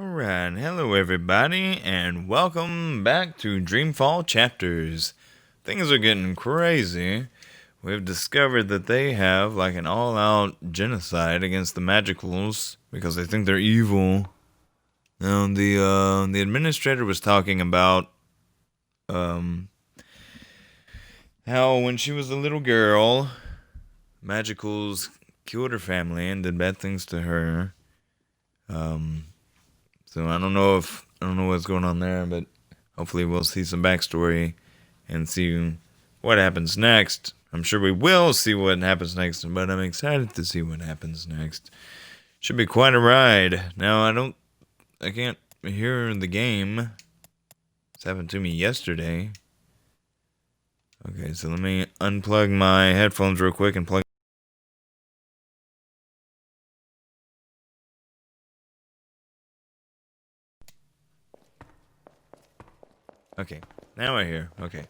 Alright, hello everybody, and welcome back to Dreamfall Chapters. Things are getting crazy. We've discovered that they have like an all-out genocide against the Magicals because they think they're evil. Now the administrator was talking about how when she was a little girl, Magicals killed her family and did bad things to her. So I don't know what's going on there, but hopefully we'll see some backstory and see what happens next. I'm sure we will see what happens next, but I'm excited to see what happens next. Should be quite a ride. Now I can't hear the game. This happened to me yesterday. Okay, so let me unplug my headphones real quick and plug. Okay, now I hear. Okay.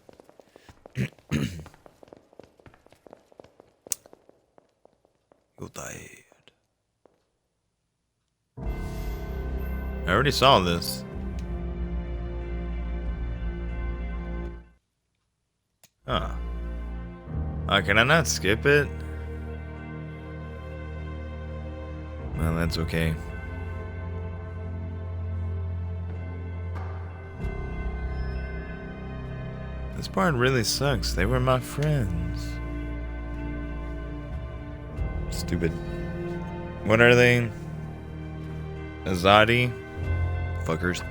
You're tired. I already saw this. Huh. Can I not skip it? Well, that's okay. This part really sucks. They were my friends. Stupid. What are they? Azadi? Fuckers.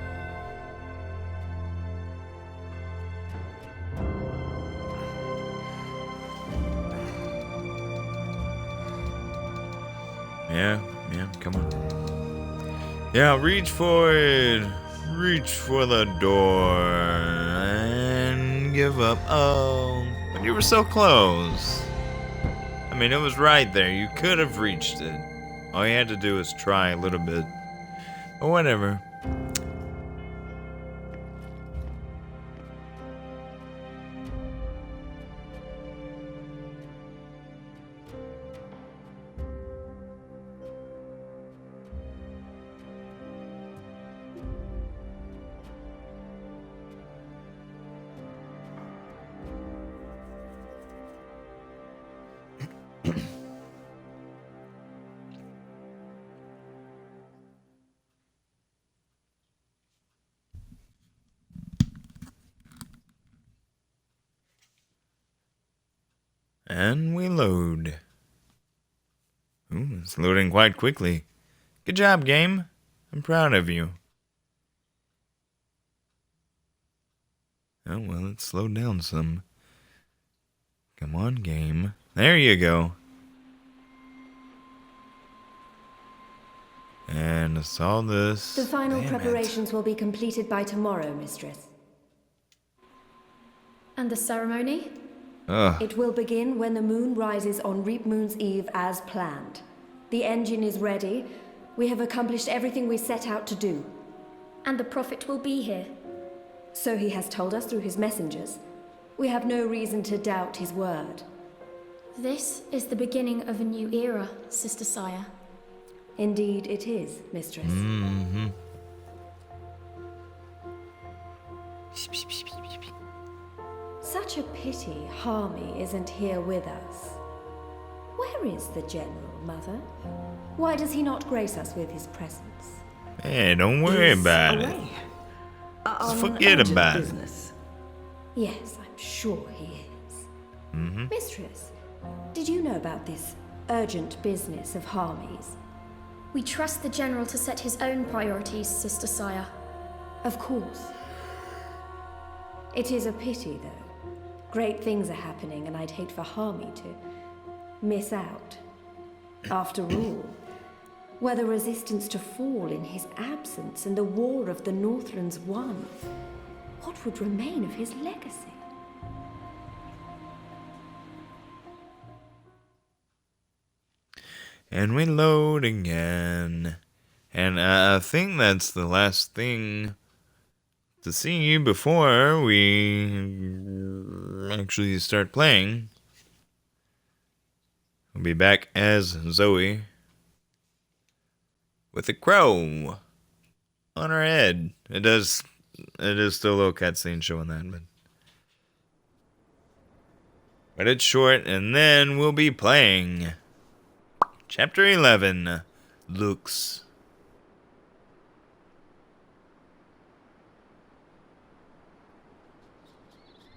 Yeah, come on. Yeah, reach for it. Reach for the door and give up. Oh, but you were so close. I mean, it was right there. You could have reached it. All you had to do was try a little bit. But whatever. And we load. Ooh, it's loading quite quickly. Good job, game. I'm proud of you. Oh, well, it slowed down some. Come on, game. There you go. And I saw this. The final preparations will be completed by tomorrow, mistress. And the ceremony? It will begin when the moon rises on Reap Moon's Eve as planned. The engine is ready. We have accomplished everything we set out to do. And the prophet will be here. So he has told us through his messengers. We have no reason to doubt his word. This is the beginning of a new era, Sister Saya. Indeed it is, mistress. Mm-hmm. Such a pity Harmy isn't here with us. Where is the General, Mother? Why does he not grace us with his presence? Hey, don't worry about it. Just forget about it. Yes, I'm sure he is. Mm-hmm. Mistress, did you know about this urgent business of Harmy's? We trust the General to set his own priorities, Sister Saya. Of course. It is a pity, though. Great things are happening, and I'd hate for Harmy to miss out. After all, were the resistance to fall in his absence and the war of the Northlands won, what would remain of his legacy? And we load again. And I think that's the last thing to see you before we actually start playing. We'll be back as Zoe with a crow. on our head. It is still a little cutscene showing that, but it's short, and then we'll be playing Chapter 11, Looks.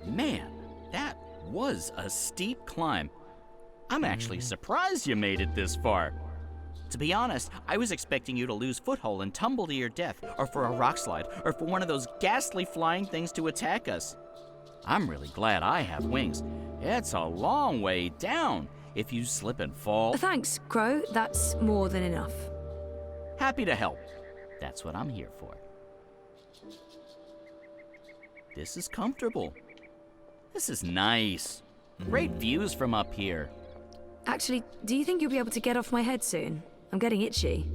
Man, that was a steep climb. I'm actually surprised you made it this far. To be honest, I was expecting you to lose foothold and tumble to your death, or for a rock slide, or for one of those ghastly flying things to attack us. I'm really glad I have wings. It's a long way down if you slip and fall. Thanks, Crow. That's more than enough. Happy to help. That's what I'm here for. This is comfortable. This is nice. Great views from up here. Actually, do you think you'll be able to get off my head soon? I'm getting itchy.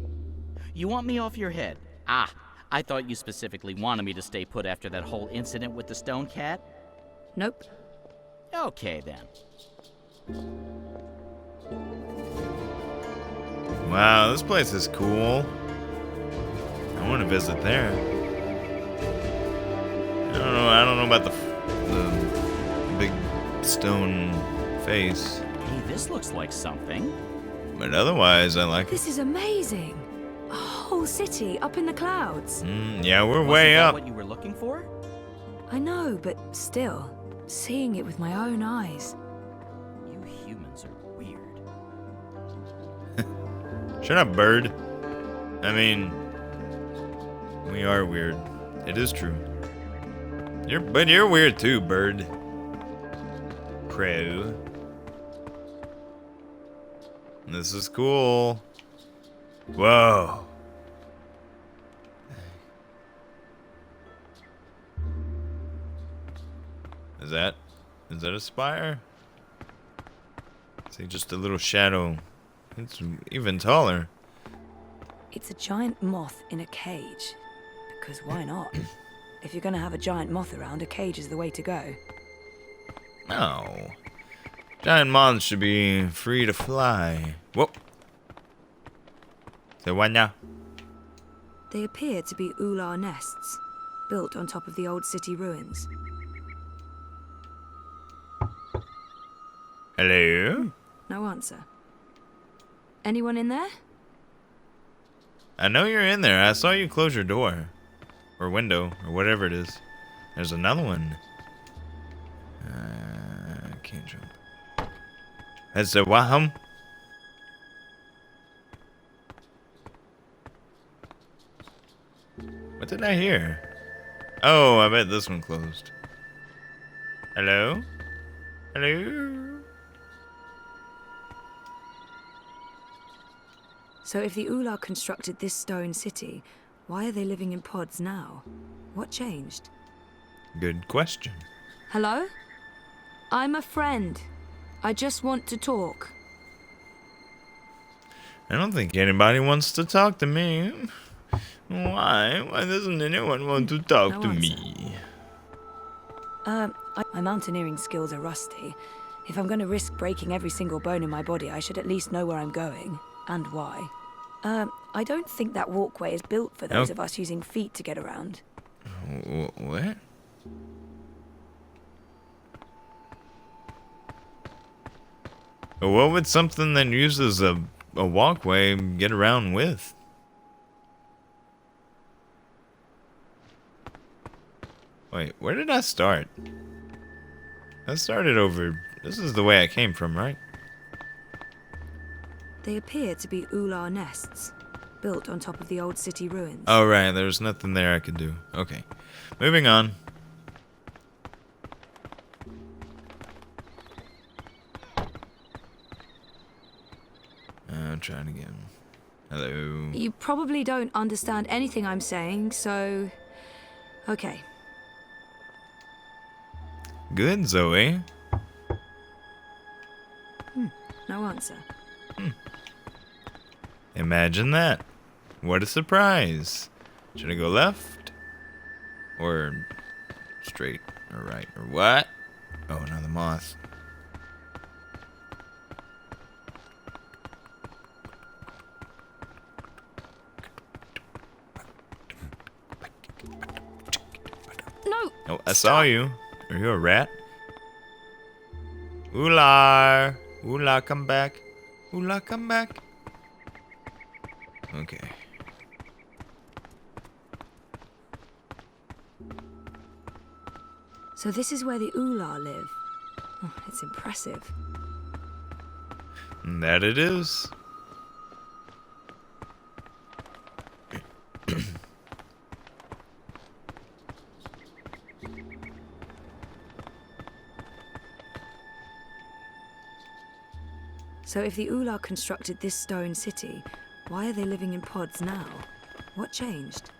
You want me off your head? Ah, I thought you specifically wanted me to stay put after that whole incident with the stone cat. Nope. Okay, then. Wow, this place is cool. I want to visit there. I don't know about the big stone face, Hey, this looks like something. but otherwise I like it. This is amazing. A whole city up in the clouds. Yeah, we're Wasn't way that up. what you were looking for? I know, but still, seeing it with my own eyes. You humans are weird. Shut up, bird. I mean, we are weird. It is true. But you're weird too, bird. Crow. This is cool. Whoa. Is that a spire? See, just a little shadow. It's even taller. It's a giant moth in a cage. Because why not? If you're gonna have a giant moth around, a cage is the way to go. No. Giant moths should be free to fly. Whoa. Say what now? They appear to be ular nests, built on top of the old city ruins. Hello? No answer. Anyone in there? I know you're in there. I saw you close your door. Or window, or whatever it is. There's another one. I can't jump. That's a waham. What did I hear? Oh, I bet this one closed. Hello? Hello? So if the ular constructed this stone city, why are they living in pods now? What changed? Good question. Hello? I'm a friend. I just want to talk. I don't think anybody wants to talk to me. Why? Why doesn't anyone want to talk No to answer. me? My mountaineering skills are rusty. If I'm going to risk breaking every single bone in my body, I should at least know where I'm going. And why. I don't think that walkway is built for those Oh. of us using feet to get around. What? What would something that uses a walkway get around with? Wait, where did I start? I started over... This is the way I came from, right? They appear to be ular nests, built on top of the old city ruins. Oh, right. There's nothing there I could do. Okay. Moving on. I'm trying again. Hello. You probably don't understand anything I'm saying, so... Okay. Good, Zoe. No answer. Imagine that. What a surprise. Should I go left? Or straight? Or right? Or what? Oh, another moth. Oh, I saw you. Are you a rat? Ular! Ular, come back. Ular, come back. Okay. So this is where the Ular live. Oh, it's impressive. That it is. So if the Ular constructed this stone city, why are they living in pods now? What changed?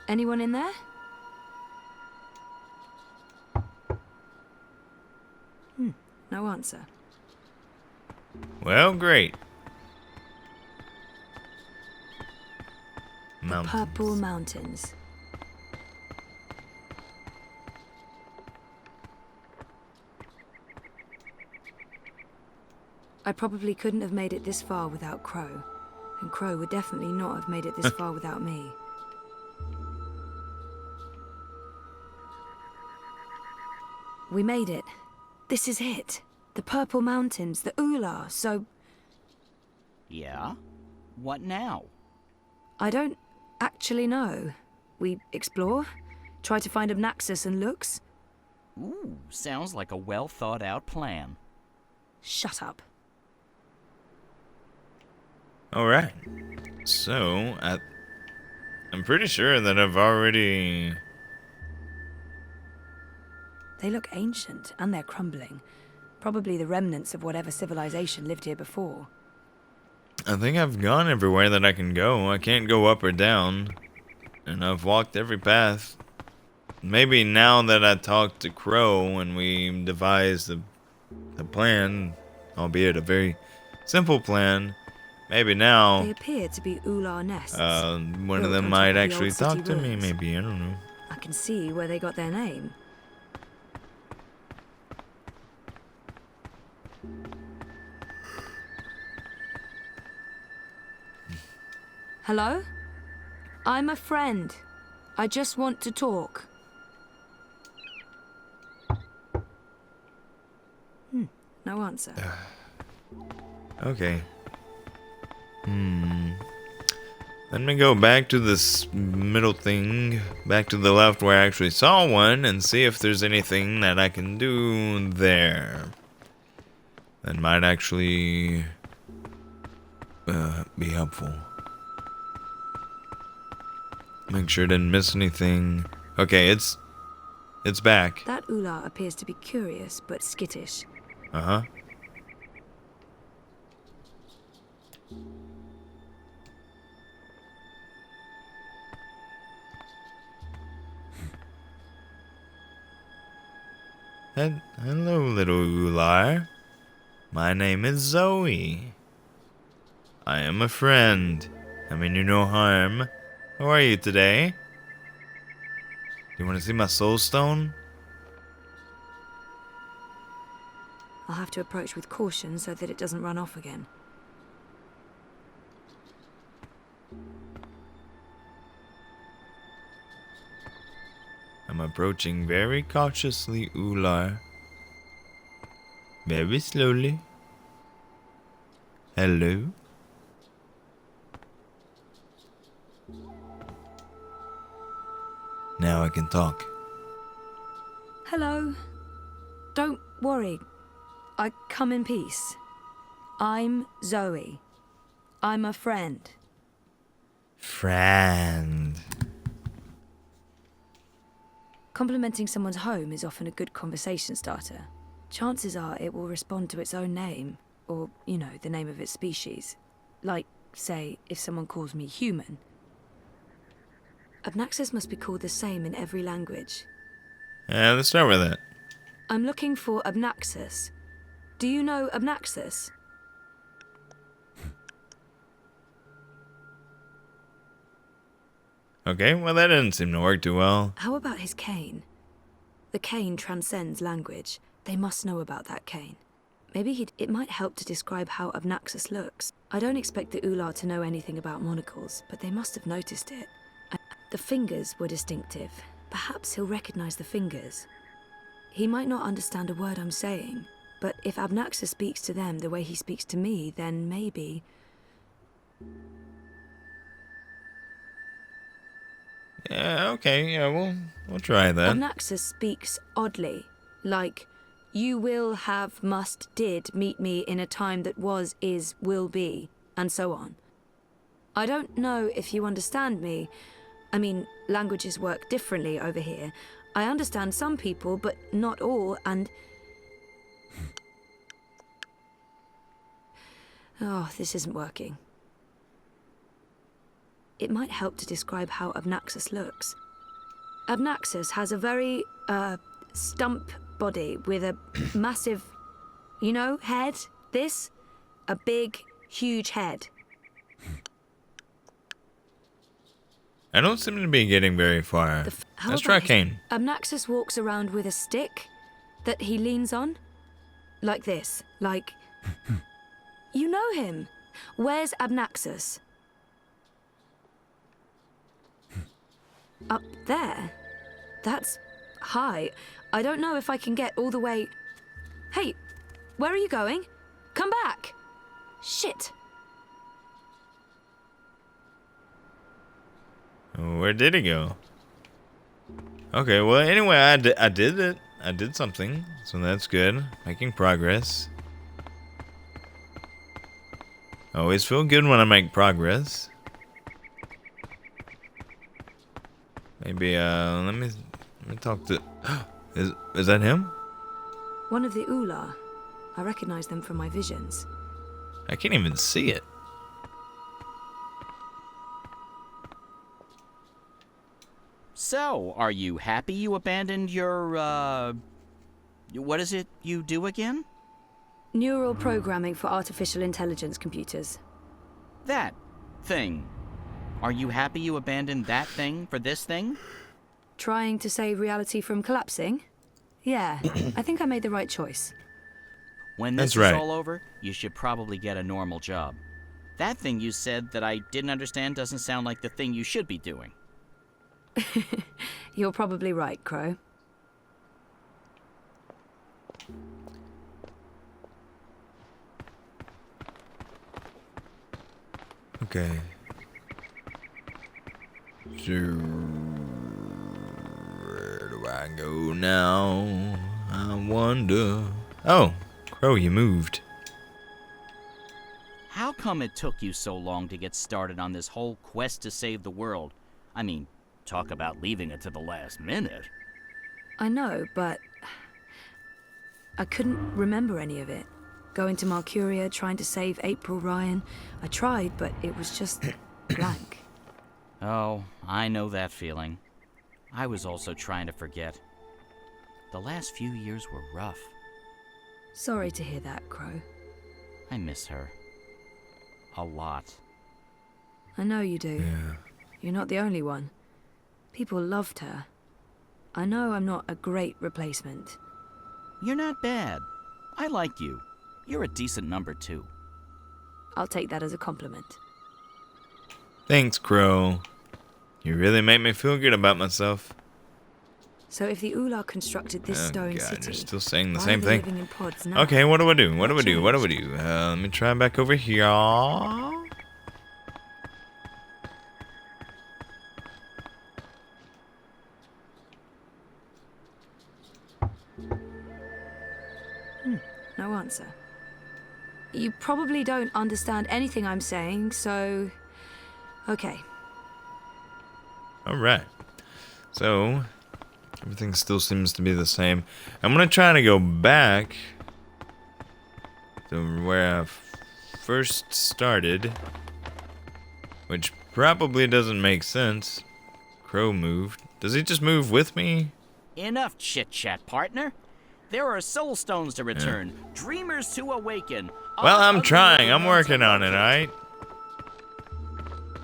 Anyone in there? No answer. Well, great. The Purple Mountains. I probably couldn't have made it this far without Crow. And Crow would definitely not have made it this far without me. We made it. This is it. The Purple Mountains, the Ular, so... Yeah? What now? I don't actually know. We explore, try to find Obnaxus and Lux. Ooh, sounds like a well thought out plan. Shut up. Alright. So, I'm pretty sure that I've already... They look ancient, and they're crumbling. Probably the remnants of whatever civilization lived here before. I think I've gone everywhere that I can go. I can't go up or down. And I've walked every path. Maybe now that I talked to Crow and we devised the plan, albeit a very simple plan, maybe now They appear to be Ular nests. one of built them on top might of the actually old talk city to me, ruins. maybe. I don't know. I can see where they got their name. Hello? I'm a friend. I just want to talk. No answer. Okay. Let me go back to this middle thing, back to the left where I actually saw one, and see if there's anything that I can do there. That might actually be helpful. Make sure I didn't miss anything. Okay, it's back. That Ular appears to be curious but skittish. Uh-huh. Hello, little Ular. My name is Zoe. I am a friend. I mean you no harm. How are you today? Do you want to see my soul stone? I'll have to approach with caution so that it doesn't run off again. I'm approaching very cautiously, Ular. Very slowly. Hello? Now I can talk. Hello. Don't worry. I come in peace. I'm Zoe. I'm a friend. Friend. Complimenting someone's home is often a good conversation starter. Chances are it will respond to its own name, or, you know, the name of its species. Like, say, if someone calls me human. Obnaxus must be called the same in every language. Yeah, let's start with that. I'm looking for Obnaxus. Do you know Obnaxus? Okay, well that didn't seem to work too well. How about his cane? The cane transcends language. They must know about that cane. it might help to describe how Abnaxus looks. I don't expect the Ular to know anything about monocles, but they must have noticed it. The fingers were distinctive. Perhaps he'll recognize the fingers. He might not understand a word I'm saying, but if Abnaxus speaks to them the way he speaks to me, then maybe... Yeah, okay, yeah, we'll try that. Abnaxus speaks oddly, like, you will, have, must, did meet me in a time that was, is, will be, and so on. I don't know if you understand me. I mean, languages work differently over here. I understand some people, but not all, and... Oh, this isn't working. It might help to describe how Abnaxus looks. Abnaxus has a very, stump body with a massive, you know, head. This? A big, huge head. I don't seem to be getting very far. Let's try Kane. Abnaxus walks around with a stick that he leans on. Like this. Like... You know him. Where's Abnaxus? Up there? That's high. I don't know if I can get all the way... Hey, where are you going? Come back! Shit. Where did he go? Okay, well, anyway, I did it. I did something, so that's good. Making progress. I always feel good when I make progress. Maybe, let me talk to... Is that him? One of the Ular. I recognize them from my visions. I can't even see it. So, are you happy you abandoned your, what is it you do again? Neural programming for artificial intelligence computers. That thing. Are you happy you abandoned that thing for this thing? Trying to save reality from collapsing? Yeah, I think I made the right choice. When this That's right. is all over, you should probably get a normal job. That thing you said that I didn't understand doesn't sound like the thing you should be doing. You're probably right, Crow. Okay. So, where do I go now? I wonder. Oh, Crow, you moved. How come it took you so long to get started on this whole quest to save the world? I mean, talk about leaving it to the last minute. I know, but... I couldn't remember any of it. Going to Marcuria, trying to save April Ryan. I tried, but it was just blank. Oh, I know that feeling. I was also trying to forget. The last few years were rough. Sorry to hear that, Crow. I miss her. A lot. I know you do. Yeah. You're not the only one. People loved her. I know I'm not a great replacement. You're not bad. I like you. You're a decent number, too. I'll take that as a compliment. Thanks, Crow. You really make me feel good about myself. So if the Ular constructed this stone God, city, you're still saying the why same are they thing. living in pods now? Okay, what do I do? What do I What do? What do I changed? do? Let me try back over here. No answer. You probably don't understand anything I'm saying, so... Okay. Alright. So, everything still seems to be the same. I'm gonna try to go back to where I first started, which probably doesn't make sense. Crow moved. Does he just move with me? Enough chit-chat, partner. There are soul stones to return, dreamers to awaken. Well, I'm unutterable trying. I'm events working on it, locate. alright?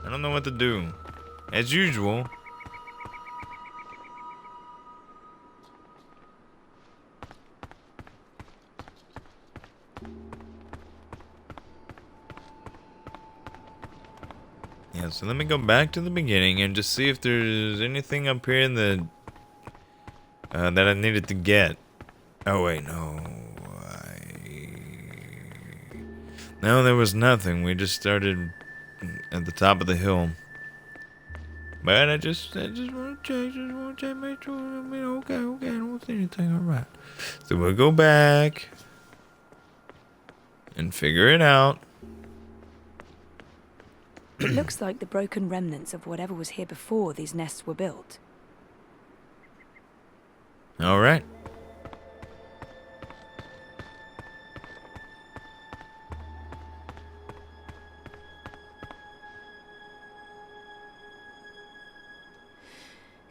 I don't know what to do. As usual. Yeah, so let me go back to the beginning and just see if there's anything up here in the that I needed to get. Oh wait, no. No, there was nothing. We just started at the top of the hill. But I just want to check, make sure. I mean, okay, I don't see anything. All right. So we'll go back and figure it out. It looks like the broken remnants of whatever was here before these nests were built. All right.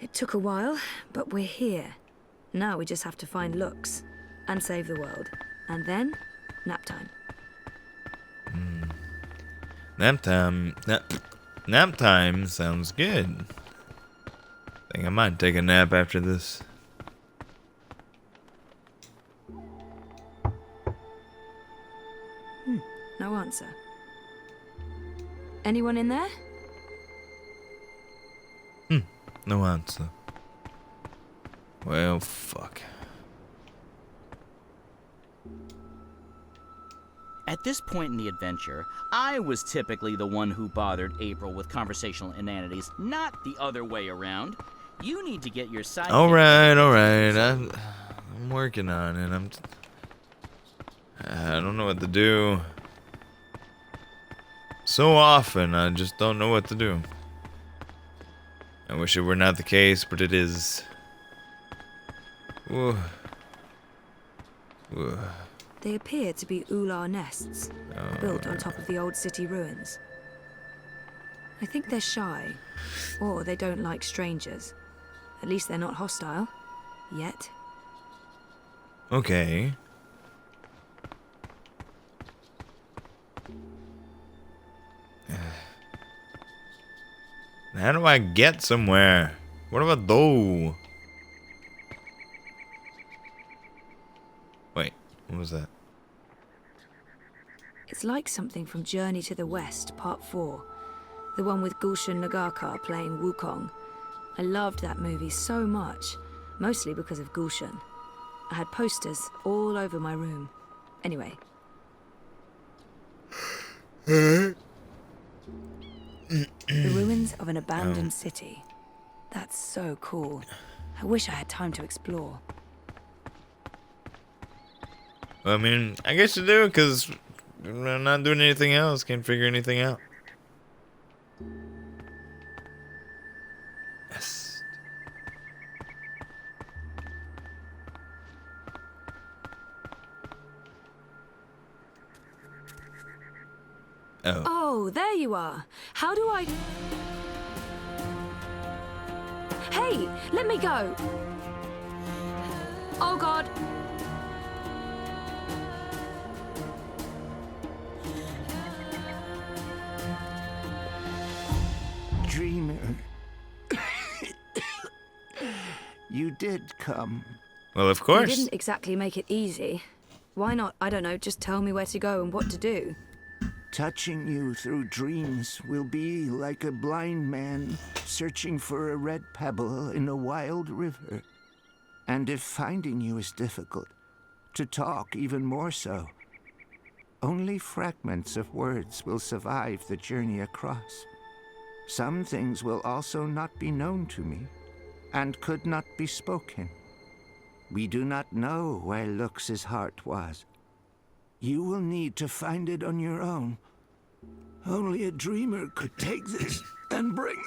It took a while, but we're here. Now we just have to find Lux and save the world. And then, nap time. Nap time sounds good. I think I might take a nap after this. No answer. Anyone in there? No answer. Well, fuck. At this point in the adventure, I was typically the one who bothered April with conversational inanities, not the other way around. You need to get your sidekick. All right. I'm working on it. I don't know what to do. So often, I just don't know what to do. I wish it were not the case, but it is. Ooh. Ooh. They appear to be ular nests, built on top of the old city ruins. I think they're shy, or they don't like strangers. At least they're not hostile. Yet. Okay. How do I get somewhere? What do I do? Wait, what was that? It's like something from Journey to the West, Part 4. The one with Gulshan Nagarkar playing Wukong. I loved that movie so much, mostly because of Gulshan. I had posters all over my room. Anyway. The ruins of an abandoned city. That's so cool. I wish I had time to explore. Well, I mean, I guess you do, because I'm not doing anything else. Can't figure anything out. Yes. Oh. Oh, there you are. How do I... Hey, let me go. Oh, God. Dreamer. You did come. Well, of You course. didn't exactly make it easy. Why not, I don't know, just tell me where to go and what to do? Touching you through dreams will be like a blind man searching for a red pebble in a wild river. And if finding you is difficult, to talk even more so. Only fragments of words will survive the journey across. Some things will also not be known to me, and could not be spoken. We do not know where Lux's heart was. You will need to find it on your own. Only a dreamer could take this and bring...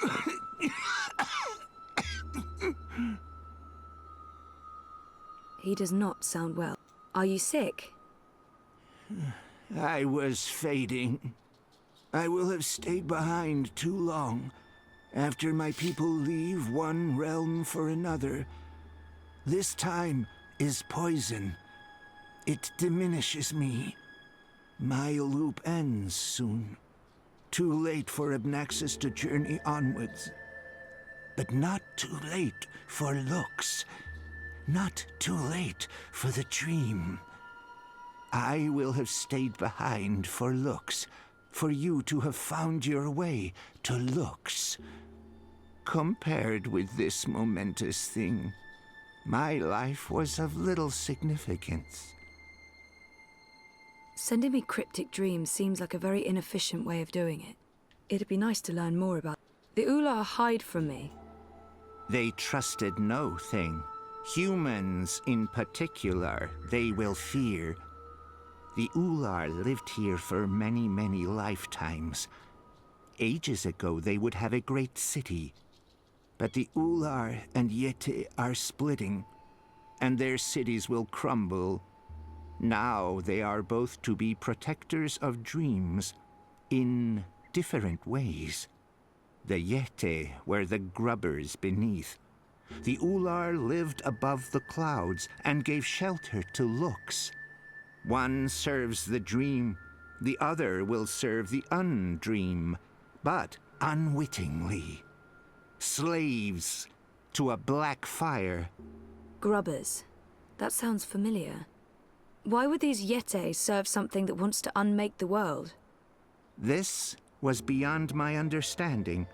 He does not sound well. Are you sick? I was fading. I will have stayed behind too long. After my people leave one realm for another, this time is poison. It diminishes me. My loop ends soon. Too late for Abnaxis to journey onwards. But not too late for Lux. Not too late for the dream. I will have stayed behind for Lux, for you to have found your way to Lux. Compared with this momentous thing, my life was of little significance. Sending me cryptic dreams seems like a very inefficient way of doing it. It'd be nice to learn more about. The Ular hide from me. They trusted no thing. Humans in particular, they will fear. The Ular lived here for many, many lifetimes. Ages ago, they would have a great city. But the Ular and Yeti are splitting, and their cities will crumble. Now they are both to be protectors of dreams in different ways. The Yeti were the grubbers beneath. The Ular lived above the clouds and gave shelter to Lux. One serves the dream, the other will serve the undream, but unwittingly. Slaves to a black fire. Grubbers. That sounds familiar. Why would these Yeti serve something that wants to unmake the world? This was beyond my understanding.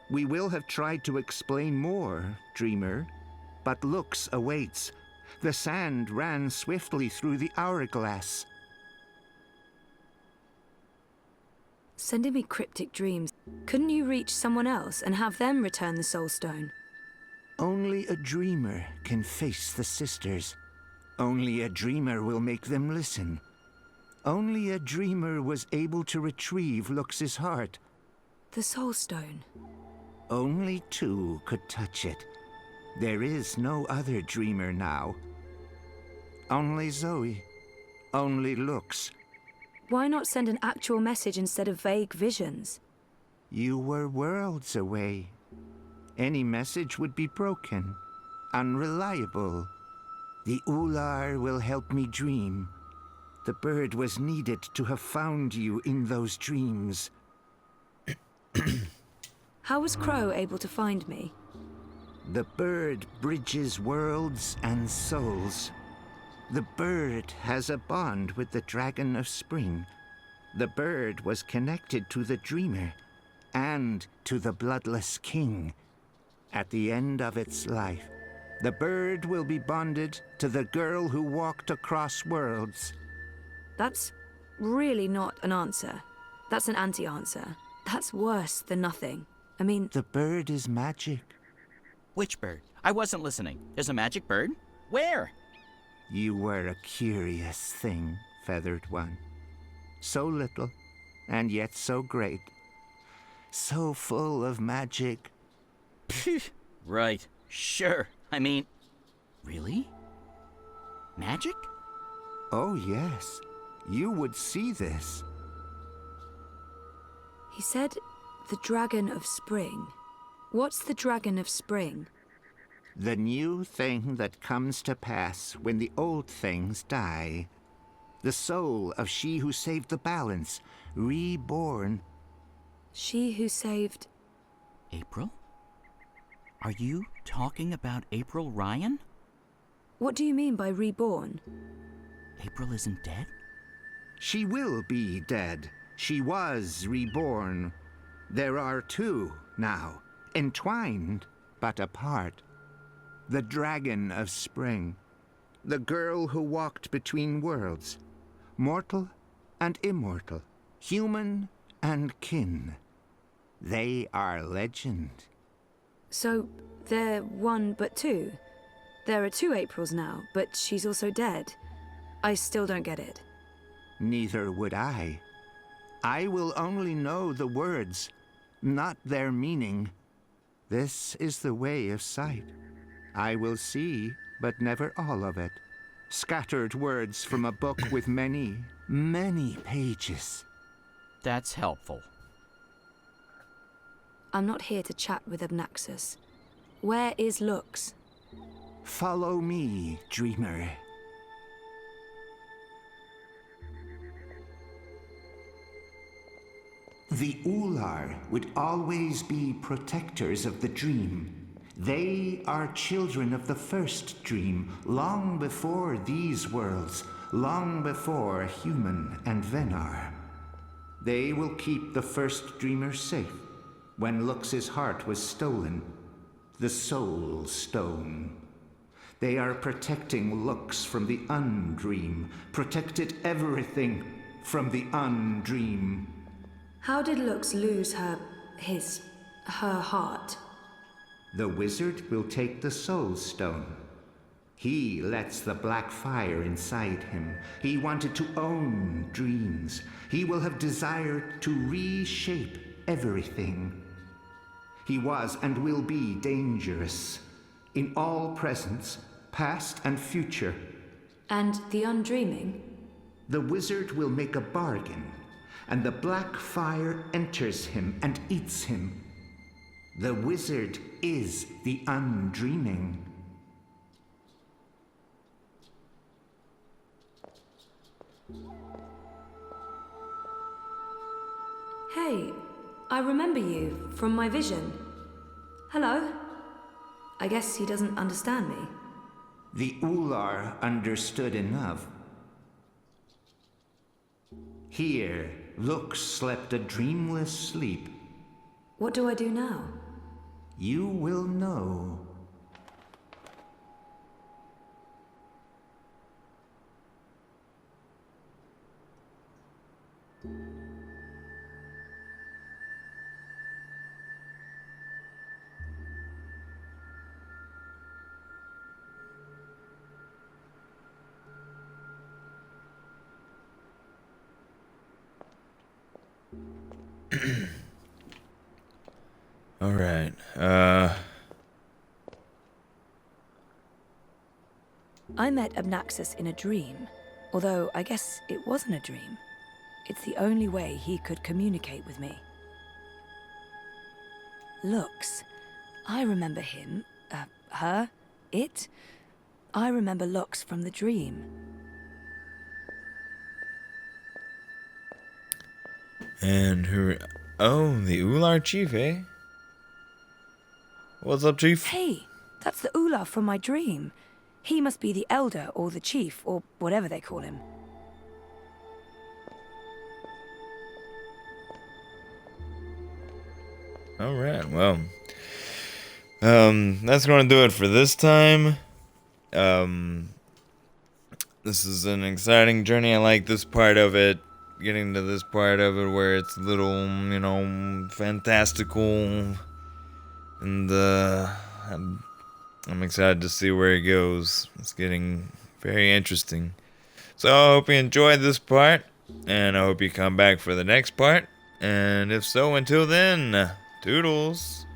We will have tried to explain more, Dreamer, but Lux awaits. The sand ran swiftly through the hourglass. Sending me cryptic dreams. Couldn't you reach someone else and have them return the Soul Stone? Only a dreamer can face the sisters. Only a dreamer will make them listen. Only a dreamer was able to retrieve Lux's heart. The Soul Stone. Only two could touch it. There is no other dreamer now. Only Zoe. Only Lux. Why not send an actual message instead of vague visions? You were worlds away. Any message would be broken, unreliable. The Ular will help me dream. The bird was needed to have found you in those dreams. How was Crow able to find me? The bird bridges worlds and souls. The bird has a bond with the Dragon of Spring. The bird was connected to the Dreamer and to the Bloodless King. At the end of its life, the bird will be bonded to the girl who walked across worlds. That's really not an answer. That's an anti-answer. That's worse than nothing. I mean... The bird is magic. Which bird? I wasn't listening. There's a magic bird? Where? You were a curious thing, Feathered One. So little, and yet so great. So full of magic. Right. Sure. I mean... Really? Magic? Oh, yes. You would see this. He said the Dragon of Spring. What's the Dragon of Spring? The new thing that comes to pass when the old things die. The soul of she who saved the balance, reborn. She who saved... April? Are you talking about April Ryan? What do you mean by reborn? April isn't dead? She will be dead. She was reborn. There are two now, entwined but apart. The Dragon of Spring. The girl who walked between worlds. Mortal and immortal. Human and kin. They are legend. So, they're one but two? There are two Aprils now, but she's also dead. I still don't get it. Neither would I. I will only know the words, not their meaning. This is the way of sight. I will see, but never all of it. Scattered words from a book with many, many pages. That's helpful. I'm not here to chat with Obnaxus. Where is Lux? Follow me, Dreamer. The Ular would always be protectors of the dream. They are children of the first dream, long before these worlds, long before Human and Venar. They will keep the first dreamer safe when Lux's heart was stolen. The Soul Stone. They are protecting Lux from the Undream. Protected everything from the Undream. How did Lux lose her heart? The wizard will take the Soul Stone. He lets the black fire inside him. He wanted to own dreams. He will have desired to reshape everything. He was and will be dangerous in all presence, past and future. And the Undreaming? The wizard will make a bargain, and the black fire enters him and eats him. The wizard is the Undreaming. Hey, I remember you from my vision. Hello? I guess he doesn't understand me. The Ular understood enough. Here, Lux slept a dreamless sleep. What do I do now? You will know. All right. I met Abnaxus in a dream, although I guess it wasn't a dream. It's the only way he could communicate with me. Lux. I remember him, her, it. I remember Lux from the dream. And who? Oh, the Ular chief, eh? What's up, chief? Hey, that's the Ular from my dream. He must be the elder or the chief or whatever they call him. All right. Well, that's going to do it for this time. This is an exciting journey. I like this part of it. Getting to this part of it where it's a little, fantastical. And I'm excited to see where it goes. It's getting very interesting. So I hope you enjoyed this part, and I hope you come back for the next part. And if so, until then, toodles.